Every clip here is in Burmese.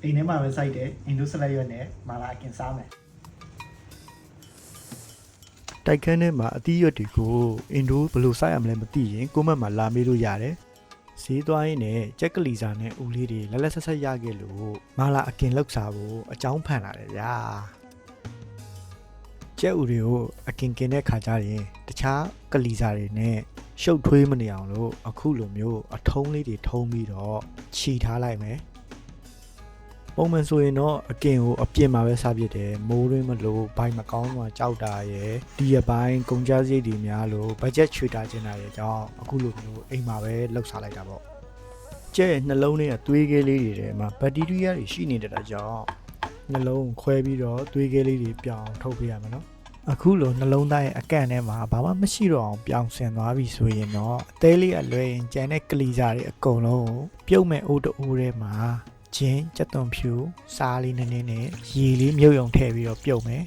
အိမ်ထဲမှာပဲစိုက်တယ်အင်ဒိုဆလရွက်နဲ့မာလာအကင်စားမယ်တိုက်ခန်းထဲမှာအသီးရွက်တွေကိုအင်ဒိုဘယ်လိုစိုက်ရမလဲမသိရင်ကိုမတ်မှာလာမေးလို့ရတယ်ဈေးသွားရင်းနဲ့ကြက်ကလီစာနဲ့ဦးလေးတွေလက်လက်ဆက်ဆက်ရခဲ့လို့မာလာအကင်လောက်စားဖို့အကြောင်းဖန်လာတယ်ဗျာကြက်ဦးတွေကိုအကင်ကင်တဲ့ခါကျရင်တခြားကလီစာတွေနဲ့ရှုပ်ထွေးမနေအောင်လို့အခုလိုမျိုးအထုံးလေးတွေထုံးပြီးတော့ခြီထားလိုက်မယ်ပုံမှန်ဆိုရင်တော့အကင်ကိုအပြင်မှာပဲစားပြစ်တယ်မိုးရင်းမလို့ဘိုင်မကောင်းမှကြောက်တာရယ်ဒီရပိုင်းကုန်ကျစရိတ်တွေများလို့ဘတ်ဂျက်ချွေတာကျင်တာရယ်ကြောင့်အခုလိုမျိုးအိမ်မှာပဲလှုပ်စားလိုက်တာပေါ့ကျဲနှလုံးထဲကသွေးကလေးတွေထဲမှာဘက်တီးရီးယားတွေရှိနေတာကြောင့်နှလုံးခွဲပြီးတော့သွေးကလေးတွေပြောင်းထုတ်ပေးရမယ်နော်အခုလိုနှလုံးသားရဲ့အကန့်ထဲမှာဘာမှမရှိတော့အောင်ပြောင်းဆင်သွားပြီဆိုရင်တော့အသေးလေးအလွယ်ရင်ကျန်တဲ့ကလီစာတွေအကုန်လုံးပြုတ်မဲ့အိုးတိုးထဲမှာချင်းကြက်သွန်ဖြူစားလေးနည်းနည်းနဲ့ရေလေးမြုပ်ရုံထည့်ပြီးတော့ပြုတ်မယ်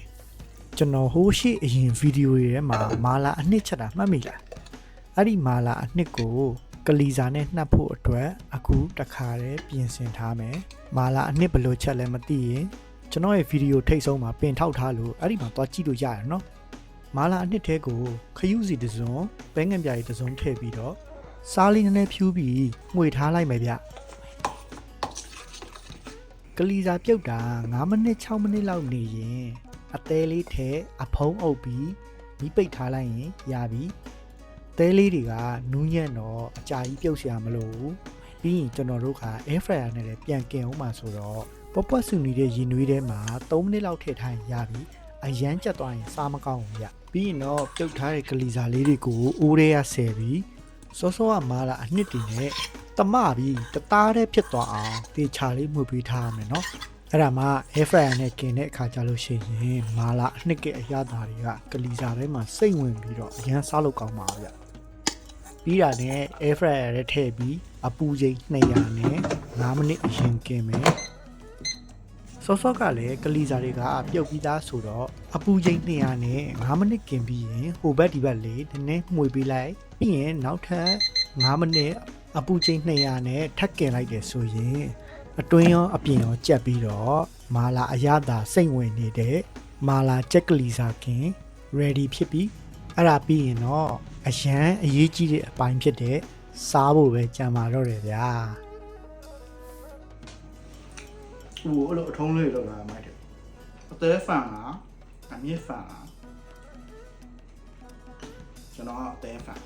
ကျွန်တော်ဟိုးရှိအရင်ဗီဒီယိုတွေထဲမှာမာလာအနှစ်ချက်တာမှတ်မိလားအဲ့ဒီမာလာအနှစ်ကိုကလီစာနဲ့နှပ်ဖို့အတွက်အခုတခါတည်းပြင်ဆင်ထားမယ်မာလာအနှစ်ဘယ်လိုချက်လဲမသိရင်ကျွန်တော်ရဲ့ဗီဒီယိုထိတ်ဆုံးမှာပင်ထောက်ထားလို့အဲ့ဒီမှာသွားကြည့်လို့ရတယ်နော်မာလာအနှစ်ထဲကိုခရုစီတစ်စုံပဲငံပြားရီတစ်စုံထည့်ပြီးတော့စားလေးနည်းနည်းဖြူးပြီးငွေထားလိုက်မယ်ဗျကလီစာပြုတ်တာ9မိနစ်6မိနစ်လောက်နေရင်အသေးလေးထဲအဖုံးအုပ်ပြီးမိပိတ်ထားလိုက်ရင်ရပြီသဲလေးတွေကနူးညံ့တော့အကြာကြီးပြုတ်เสียမလို့ပြီးရင်ကျွန်တော်တို့က air fryer နဲ့လည်းပြန်ကင်အောင်ပါဆိုတော့ပွက်ပွက်ဆူနေတဲ့ရေနွေးထဲမှာ3မိနစ်လောက်ထည့်ထားရင်ရပြီအရန်ကြက်သွားရင်စားမကောင်းဘူးဗျပြီးရင်တော့ပြုတ်ထားတဲ့ကလီစာလေးတွေကိုအိုးထဲကဆယ်ပြီးစောစောကမာလာအနှစ်တည်နဲ့တမပြီးတသားတည်းဖြစ်သွားအောင်တေချာလေးမှုပေးထားရမယ်နော်အဲ့ဒါမှ air fryer နဲ့กินတဲ့အခါကျလို့ရှိရင်မာလာအနှစ်ကအရသာတွေကကလီစာထဲမှာစိတ်ဝင်ပြီးတော့အရန်စားလို့ကောင်းပါဗျပြီးတာနဲ့ air fryer ထဲထည့်ပြီးအပူချိန်200နဲ့5မိနစ်အရင်กินမယ်စောစောကလည်းကလီစာတွေကပြုတ်ပြီးသားဆိုတော့အပူချိန်200နဲ့5မိနစ်กินပြီးရင်ဟိုဘက်ဒီဘက်လေးနည်းနည်းမှွေပေးလိုက်ပြီးရင်နောက်ထပ်5မိနစ်အပူချိန်200နဲ့ထပ်กินလိုက်တယ်ဆိုရင်အတွင်းရောအပြင်ရောကြက်ပြီးတော့မာလာအရသာစိတ်ဝင်နေတဲ့မာလာကြက်ကလီစာကင် ready ဖြစ်ပြီအဲ့ဒါပြီးရင်တော့အရန်အရေးကြီးတဲ့အပိုင်းဖြစ်တဲ့စားဖို့ပဲကြံပါတော့တယ်ဗျာဟိုအဲ့လိုအထုံးလေးလောက်လာမှတယ်အသေးဖန်လားအမြင့်ဖန်လားကျွန်တော်အသေးဖန်